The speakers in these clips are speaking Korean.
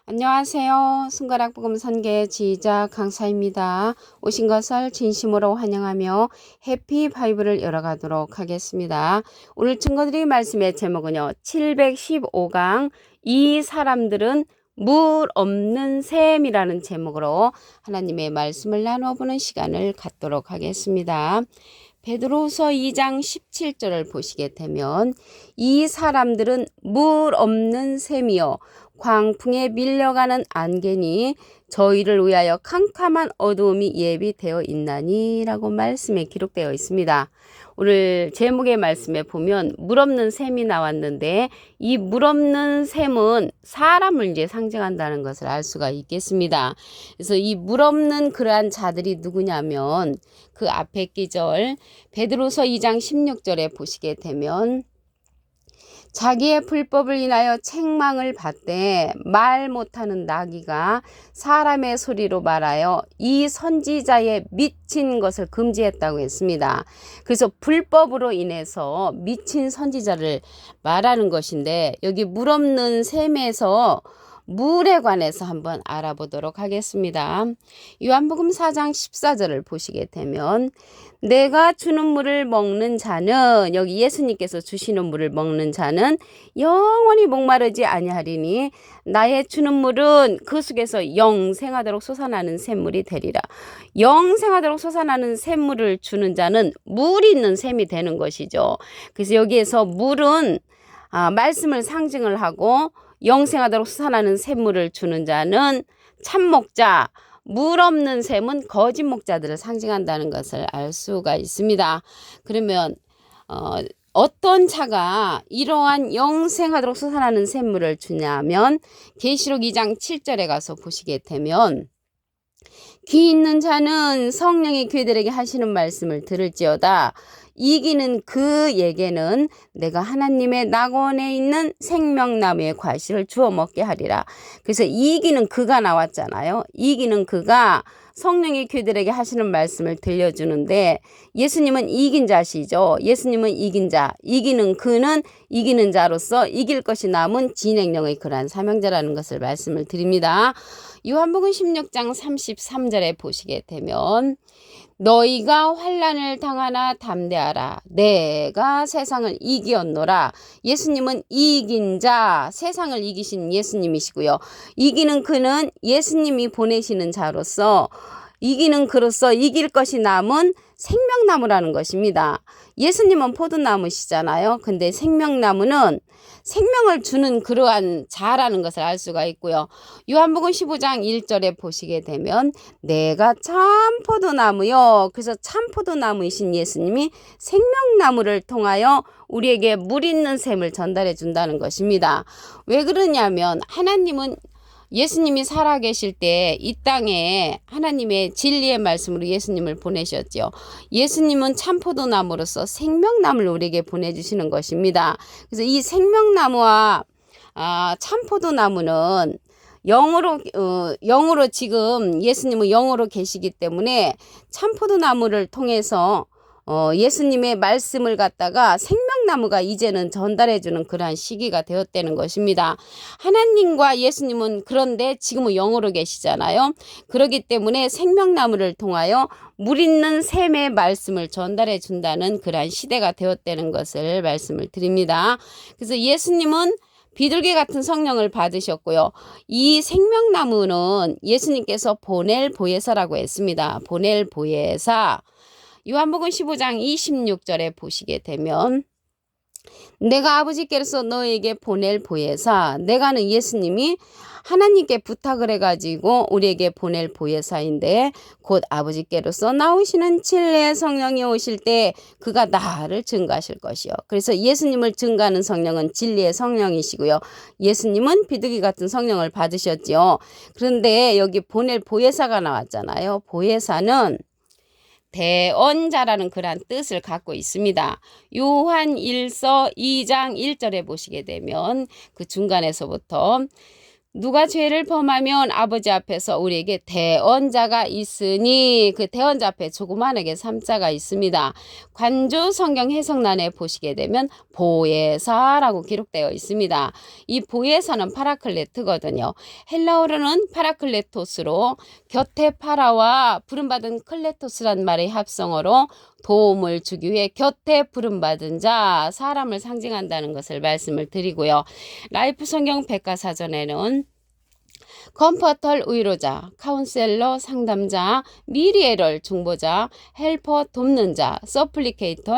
안녕하세요. 손가락 복음 선계 지휘자 강사입니다. 오신 것을 진심으로 환영하며 해피 바이블을 열어가도록 하겠습니다. 오늘 증거드릴 말씀의 제목은요. 715강 이 사람들은 물 없는 샘이라는 제목으로 하나님의 말씀을 나눠보는 시간을 갖도록 하겠습니다. 베드로후서 2장 17절을 보시게 되면 이 사람들은 물 없는 샘이요 광풍에 밀려가는 안개니 저희를 위하여 캄캄한 어두움이 예비되어 있나니 라고 말씀에 기록되어 있습니다. 오늘 제목의 말씀에 보면 물 없는 샘이 나왔는데 이 물 없는 샘은 사람을 이제 상징한다는 것을 알 수가 있겠습니다. 그래서 이 물 없는 그러한 자들이 누구냐면 그 앞에 기절 베드로서 2장 16절에 보시게 되면 자기의 불법을 인하여 책망을 받되 말 못하는 나귀가 사람의 소리로 말하여 이 선지자의 미친 것을 금지했다고 했습니다. 그래서 불법으로 인해서 미친 선지자를 말하는 것인데 여기 물 없는 샘에서 물에 관해서 한번 알아보도록 하겠습니다. 요한복음 4장 14절을 보시게 되면 내가 주는 물을 먹는 자는 여기 예수님께서 주시는 물을 먹는 자는 영원히 목마르지 아니하리니 나의 주는 물은 그 속에서 영생하도록 솟아나는 샘물이 되리라. 영생하도록 솟아나는 샘물을 주는 자는 물이 있는 샘이 되는 것이죠. 그래서 여기에서 물은 말씀을 상징을 하고 영생하도록 솟아나는 샘물을 주는 자는 참목자, 물 없는 샘은 거짓 목자들을 상징한다는 것을 알 수가 있습니다. 그러면 어떤 자가 이러한 영생하도록 솟아나는 샘물을 주냐면 계시록 2장 7절에 가서 보시게 되면 귀 있는 자는 성령이 그들에게 하시는 말씀을 들을지어다. 이기는 그에게는 내가 하나님의 낙원에 있는 생명나무의 과실을 주워 먹게 하리라. 그래서 이기는 그가 나왔잖아요. 이기는 그가 성령이 그들에게 하시는 말씀을 들려주는데 예수님은 이긴 자시죠. 예수님은 이긴 자. 이기는 그는 이기는 자로서 이길 것이 남은 진행령의 그러한 사명자라는 것을 말씀을 드립니다. 요한복음 16장 33절에 보시게 되면 너희가 환난을 당하나 담대하라. 내가 세상을 이기었노라. 예수님은 이긴 자, 세상을 이기신 예수님이시고요. 이기는 그는 예수님이 보내시는 자로서 이기는 그로서 이길 것이 남은 생명나무라는 것입니다. 예수님은 포도나무시잖아요. 근데 생명나무는 생명을 주는 그러한 자라는 것을 알 수가 있고요. 요한복음 15장 1절에 보시게 되면 내가 참 포도나무요. 그래서 참 포도나무이신 예수님이 생명나무를 통하여 우리에게 물 있는 샘을 전달해 준다는 것입니다. 왜 그러냐면 하나님은 예수님이 살아계실 때 이 땅에 하나님의 진리의 말씀으로 예수님을 보내셨죠. 예수님은 참포도나무로서 생명나무를 우리에게 보내주시는 것입니다. 그래서 이 생명나무와 참포도나무는 영으로 지금 예수님은 영으로 계시기 때문에 참포도나무를 통해서 예수님의 말씀을 갖다가 생명나무가 이제는 전달해주는 그러한 시기가 되었다는 것입니다. 하나님과 예수님은 그런데 지금은 영으로 계시잖아요. 그렇기 때문에 생명나무를 통하여 물 있는 샘의 말씀을 전달해 준다는 그러한 시대가 되었다는 것을 말씀을 드립니다. 그래서 예수님은 비둘기 같은 성령을 받으셨고요. 이 생명나무는 예수님께서 보낼 보혜사라고 했습니다. 보낼 보혜사. 요한복음 15장 26절에 보시게 되면 내가 아버지께로서 너에게 보낼 보혜사, 내가는 예수님이 하나님께 부탁을 해가지고 우리에게 보낼 보혜사인데 곧 아버지께로서 나오시는 진리의 성령이 오실 때 그가 나를 증거하실 것이요. 그래서 예수님을 증거하는 성령은 진리의 성령이시고요. 예수님은 비둘기 같은 성령을 받으셨죠. 그런데 여기 보낼 보혜사가 나왔잖아요. 보혜사는 대언자라는 그러한 뜻을 갖고 있습니다. 요한 1서 2장 1절에 보시게 되면 그 중간에서부터 누가 죄를 범하면 아버지 앞에서 우리에게 대언자가 있으니, 그 대언자 앞에 조그만하게 3자가 있습니다. 관조 성경 해석란에 보시게 되면 보혜사라고 기록되어 있습니다. 이 보혜사는 파라클레트거든요. 헬라어로는 파라클레토스로 곁에 파라와 부름받은 클레토스란 말의 합성어로 도움을 주기 위해 곁에 부름받은 자, 사람을 상징한다는 것을 말씀을 드리고요. 라이프 성경 백과사전에는 컴포터 위로자, 카운셀러 상담자, 미리에럴 중보자, 헬퍼 돕는 자, 서플리케이터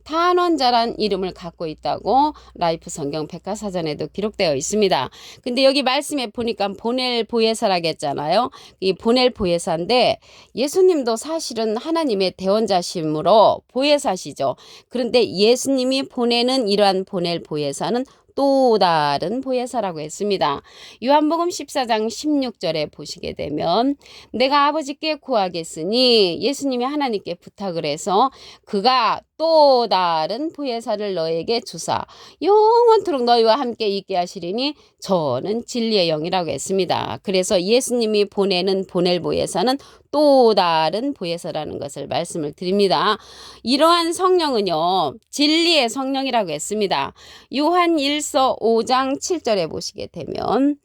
탄원자란 이름을 갖고 있다고 라이프 성경 백과사전에도 기록되어 있습니다. 근데 여기 말씀에 보니까 보넬 보혜사라겠잖아요. 이 보넬 보혜사인데 예수님도 사실은 하나님의 대원자심으로 보혜사시죠. 그런데 예수님이 보내는 이러한 보넬 보혜사는 또 다른 보혜사라고 했습니다. 요한복음 14장 16절에 보시게 되면 내가 아버지께 구하겠으니, 예수님이 하나님께 부탁을 해서 그가 또 다른 보혜사를 너에게 주사 영원토록 너희와 함께 있게 하시리니 저는 진리의 영이라고 했습니다. 그래서 예수님이 보내는 보낼 보혜사는 또 다른 보혜사라는 것을 말씀을 드립니다. 이러한 성령은요, 진리의 성령이라고 했습니다. 요한 1서 5장 7절에 보시게 되면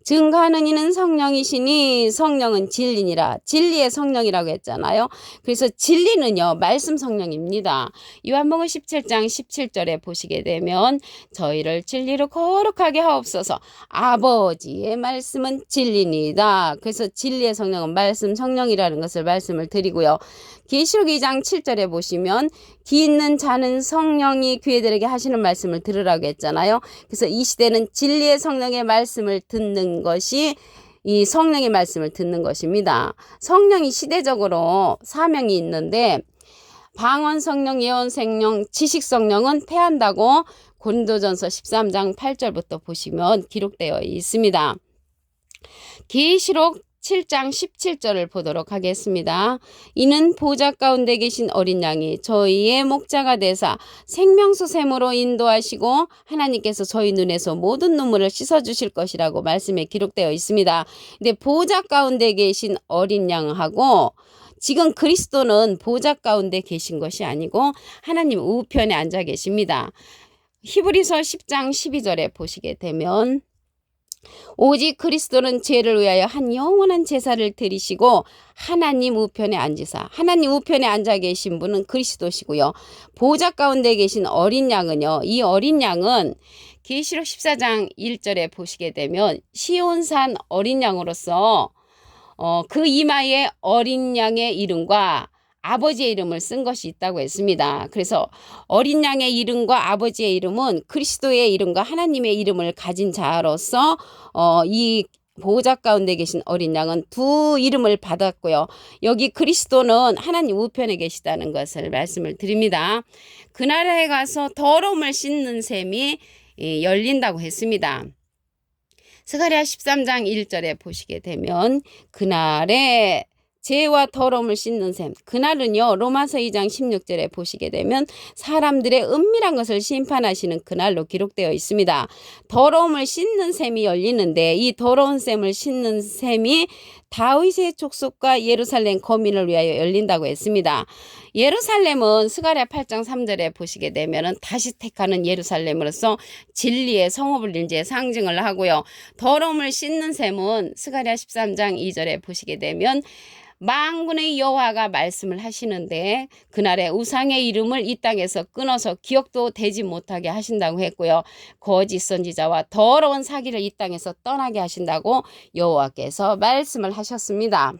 증거하는 이는 성령이시니 성령은 진리니라. 진리의 성령이라고 했잖아요. 그래서 진리는요, 말씀 성령입니다. 요한복음 17장 17절에 보시게 되면 저희를 진리로 거룩하게 하옵소서. 아버지의 말씀은 진리니다. 그래서 진리의 성령은 말씀 성령이라는 것을 말씀을 드리고요. 계시록 2장 7절에 보시면 귀 있는 자는 성령이 그들에게 하시는 말씀을 들으라고 했잖아요. 그래서 이 시대는 진리의 성령의 말씀을 듣는 것이, 이 성령의 말씀을 듣는 것입니다. 성령이 시대적으로 사명이 있는데 방언 성령, 예언 성령, 지식 성령은 패한다고 고린도전서 13장 8절부터 보시면 기록되어 있습니다. 계시록 7장 17절을 보도록 하겠습니다. 이는 보좌 가운데 계신 어린 양이 저희의 목자가 되사 생명수 샘으로 인도하시고 하나님께서 저희 눈에서 모든 눈물을 씻어주실 것이라고 말씀에 기록되어 있습니다. 근데 보좌 가운데 계신 어린 양하고 지금 그리스도는 보좌 가운데 계신 것이 아니고 하나님 우편에 앉아 계십니다. 히브리서 10장 12절에 보시게 되면 오직 그리스도는 죄를 위하여 한 영원한 제사를 드리시고 하나님 우편에 앉으사, 하나님 우편에 앉아 계신 분은 그리스도시고요. 보좌 가운데 계신 어린 양은요, 이 어린 양은 계시록 14장 1절에 보시게 되면 시온산 어린 양으로서 그 이마에 어린 양의 이름과 아버지의 이름을 쓴 것이 있다고 했습니다. 그래서 어린 양의 이름과 아버지의 이름은 그리스도의 이름과 하나님의 이름을 가진 자로서 이 보호자 가운데 계신 어린 양은 두 이름을 받았고요. 여기 그리스도는 하나님 우편에 계시다는 것을 말씀을 드립니다. 그날에 가서 더러움을 씻는 셈이 열린다고 했습니다. 스가랴 13장 1절에 보시게 되면 그날에 죄와 더러움을 씻는 셈, 그날은요 로마서 2장 16절에 보시게 되면 사람들의 은밀한 것을 심판하시는 그날로 기록되어 있습니다. 더러움을 씻는 셈이 열리는데 이 더러운 셈을 씻는 셈이 다윗의 족속과 예루살렘 거민을 위하여 열린다고 했습니다. 예루살렘은 스가랴 8장 3절에 보시게 되면 다시 택하는 예루살렘으로서 진리의 성읍을 이제 상징을 하고요. 더러움을 씻는 셈은 스가랴 13장 2절에 보시게 되면 만군의 여호와가 말씀을 하시는데 그날에 우상의 이름을 이 땅에서 끊어서 기억도 되지 못하게 하신다고 했고요. 거짓 선지자와 더러운 사기를 이 땅에서 떠나게 하신다고 여호와께서 말씀을 하셨습니다.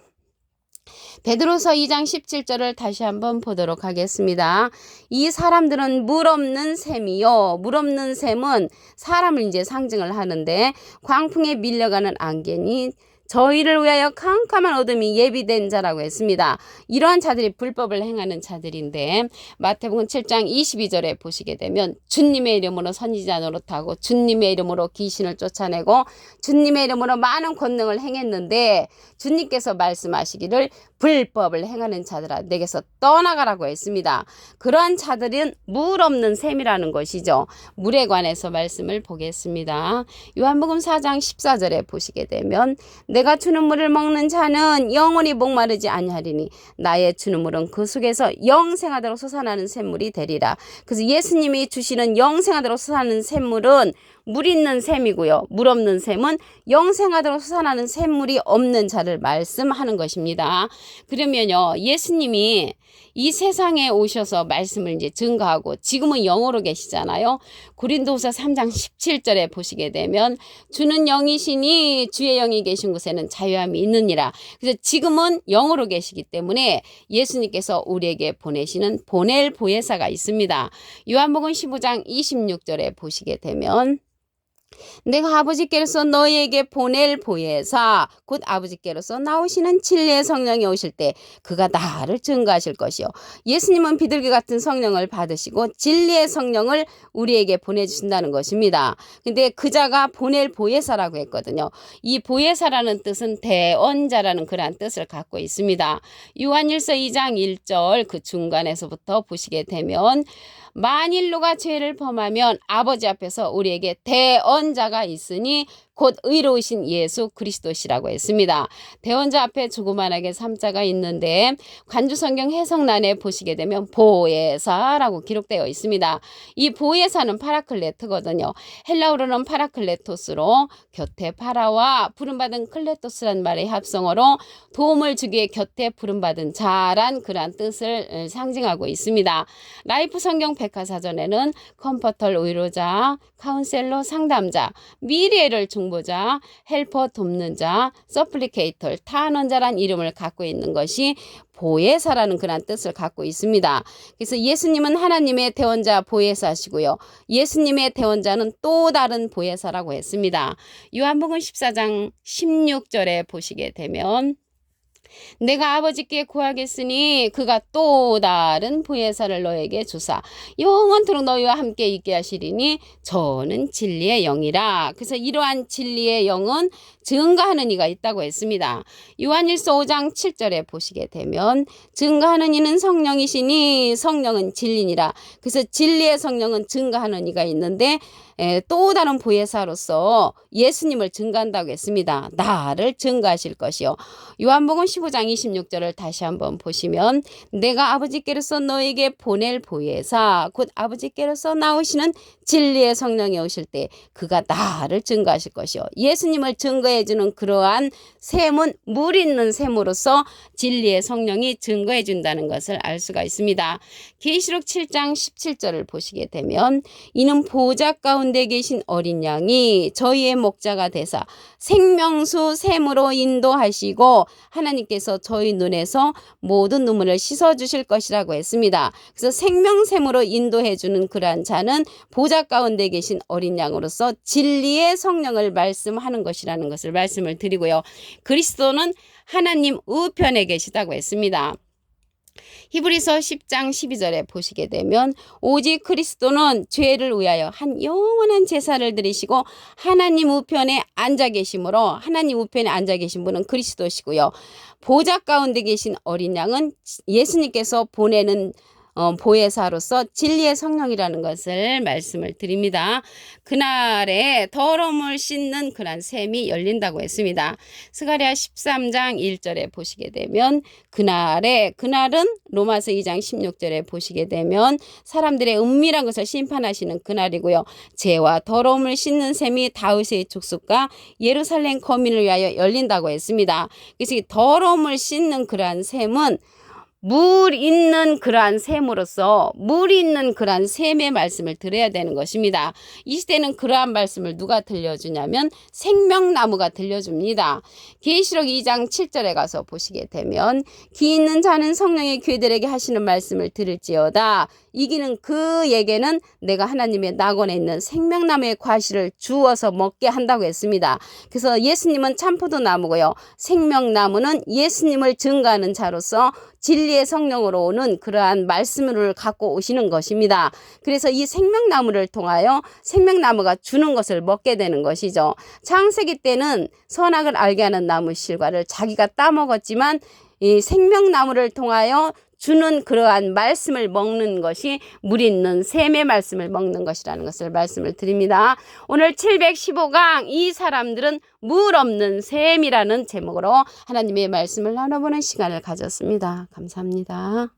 베드로서 2장 17절을 다시 한번 보도록 하겠습니다. 이 사람들은 물 없는 샘이요. 물 없는 샘은 사람을 이제 상징을 하는데 광풍에 밀려가는 안개니 저희를 위하여 캄캄한 어둠이 예비된 자라고 했습니다. 이러한 자들이 불법을 행하는 자들인데 마태복음 7장 22절에 보시게 되면 주님의 이름으로 선지자 노릇하고 주님의 이름으로 귀신을 쫓아내고 주님의 이름으로 많은 권능을 행했는데 주님께서 말씀하시기를 불법을 행하는 자들아 내게서 떠나가라고 했습니다. 그러한 자들은 물 없는 샘이라는 것이죠. 물에 관해서 말씀을 보겠습니다. 요한복음 4장 14절에 보시게 되면 내가 주는 물을 먹는 자는 영원히 목마르지 아니하리니 나의 주는 물은 그 속에서 영생하도록 솟아나는 샘물이 되리라. 그래서 예수님이 주시는 영생하도록 솟아나는 샘물은 물 있는 샘이고요. 물 없는 샘은 영생하도록 솟아나는 샘물이 없는 자를 말씀하는 것입니다. 그러면요, 예수님이 이 세상에 오셔서 말씀을 이제 증거하고 지금은 영으로 계시잖아요. 고린도후서 3장 17절에 보시게 되면 주는 영이시니 주의 영이 계신 곳에는 자유함이 있느니라. 그래서 지금은 영으로 계시기 때문에 예수님께서 우리에게 보내시는 보낼 보혜사가 있습니다. 요한복음 15장 26절에 보시게 되면 내가 아버지께로서 너희에게 보낼 보혜사 곧 아버지께로서 나오시는 진리의 성령이 오실 때 그가 나를 증거하실 것이요. 예수님은 비둘기 같은 성령을 받으시고 진리의 성령을 우리에게 보내주신다는 것입니다. 근데 그자가 보낼 보혜사라고 했거든요. 이 보혜사라는 뜻은 대언자라는 그러한 뜻을 갖고 있습니다. 요한일서 2장 1절 그 중간에서부터 보시게 되면 만일 누가 죄를 범하면 아버지 앞에서 우리에게 대언자가 있으니 곧 의로우신 예수 그리스도시라고 했습니다. 대언자 앞에 조그만하게 3자가 있는데 관주성경 해석란에 보시게 되면 보혜사라고 기록되어 있습니다. 이 보혜사는 파라클레트거든요. 헬라어로는 파라클레토스로 곁에 파라와 부름받은 클레토스란 말의 합성어로 도움을 주기에 곁에 부름받은 자란 그러한 뜻을 상징하고 있습니다. 라이프 성경 백과사전에는 컴포터 위로자, 카운셀러 상담자, 미래를 중보자, 헬퍼 돕는 자, 서플리케이터 탄원자란 이름을 갖고 있는 것이 보혜사라는 그런 뜻을 갖고 있습니다. 그래서 예수님은 하나님의 대언자 보혜사시고요. 예수님의 대언자는 또 다른 보혜사라고 했습니다. 요한복음 14장 16절에 보시게 되면 내가 아버지께 구하겠으니 그가 또 다른 보혜사를 너에게 주사 영원토록 너희와 함께 있게 하시리니 저는 진리의 영이라. 그래서 이러한 진리의 영은 증거하는 이가 있다고 했습니다. 요한일서 5장 7절에 보시게 되면 증거하는 이는 성령이시니 성령은 진리니라. 그래서 진리의 성령은 증거하는 이가 있는데 또 다른 보혜사로서 예수님을 증거한다고 했습니다. 나를 증거하실 것이요. 요한복음 15장 26절을 다시 한번 보시면 내가 아버지께로서 너에게 보낼 보혜사 곧 아버지께로서 나오시는 진리의 성령이 오실 때 그가 나를 증거하실 것이요. 예수님을 증거해주는 그러한 샘은 물 있는 샘으로서 진리의 성령이 증거해 준다는 것을 알 수가 있습니다. 계시록 7장 17절을 보시게 되면 이는 보좌 가운데 계신 어린 양이 저희의 목자가 되사 생명수 샘으로 인도하시고 하나님께서 저희 눈에서 모든 눈물을 씻어주실 것이라고 했습니다. 그래서 생명샘으로 인도해주는 그러한 자는 보좌 가운데 계신 어린 양으로서 진리의 성령을 말씀하는 것이라는 것을 말씀을 드리고요. 그리스도는 하나님 우편에 계시다고 했습니다. 히브리서 10장 12절에 보시게 되면 오직 그리스도는 죄를 위하여 한 영원한 제사를 드리시고 하나님 우편에 앉아 계심으로 하나님 우편에 앉아 계신 분은 그리스도시고요. 보좌 가운데 계신 어린 양은 예수님께서 보내는 보혜사로서 진리의 성령이라는 것을 말씀을 드립니다. 그날에 더러움을 씻는 그런 샘이 열린다고 했습니다. 스가랴 13장 1절에 보시게 되면 그날은 로마서 2장 16절에 보시게 되면 사람들의 은밀한 것을 심판하시는 그날이고요. 죄와 더러움을 씻는 샘이 다윗의 족속과 예루살렘 거민을 위하여 열린다고 했습니다. 그래서 이 더러움을 씻는 그러한 샘은 물 있는 그러한 샘으로서 물 있는 그러한 샘의 말씀을 들어야 되는 것입니다. 이 시대는 그러한 말씀을 누가 들려주냐면 생명나무가 들려줍니다. 계시록 2장 7절에 가서 보시게 되면 기 있는 자는 성령의 교회들에게 하시는 말씀을 들을지어다. 이기는 그에게는 내가 하나님의 낙원에 있는 생명나무의 과실을 주어서 먹게 한다고 했습니다. 그래서 예수님은 참포도 나무고요. 생명나무는 예수님을 증거하는 자로서 진리의 성령으로 오는 그러한 말씀을 갖고 오시는 것입니다. 그래서 이 생명나무를 통하여 생명나무가 주는 것을 먹게 되는 것이죠. 창세기 때는 선악을 알게 하는 나무 실과를 자기가 따먹었지만 이 생명나무를 통하여 주는 그러한 말씀을 먹는 것이 물 있는 샘의 말씀을 먹는 것이라는 것을 말씀을 드립니다. 오늘 715강 이 사람들은 물 없는 샘이라는 제목으로 하나님의 말씀을 나눠보는 시간을 가졌습니다. 감사합니다.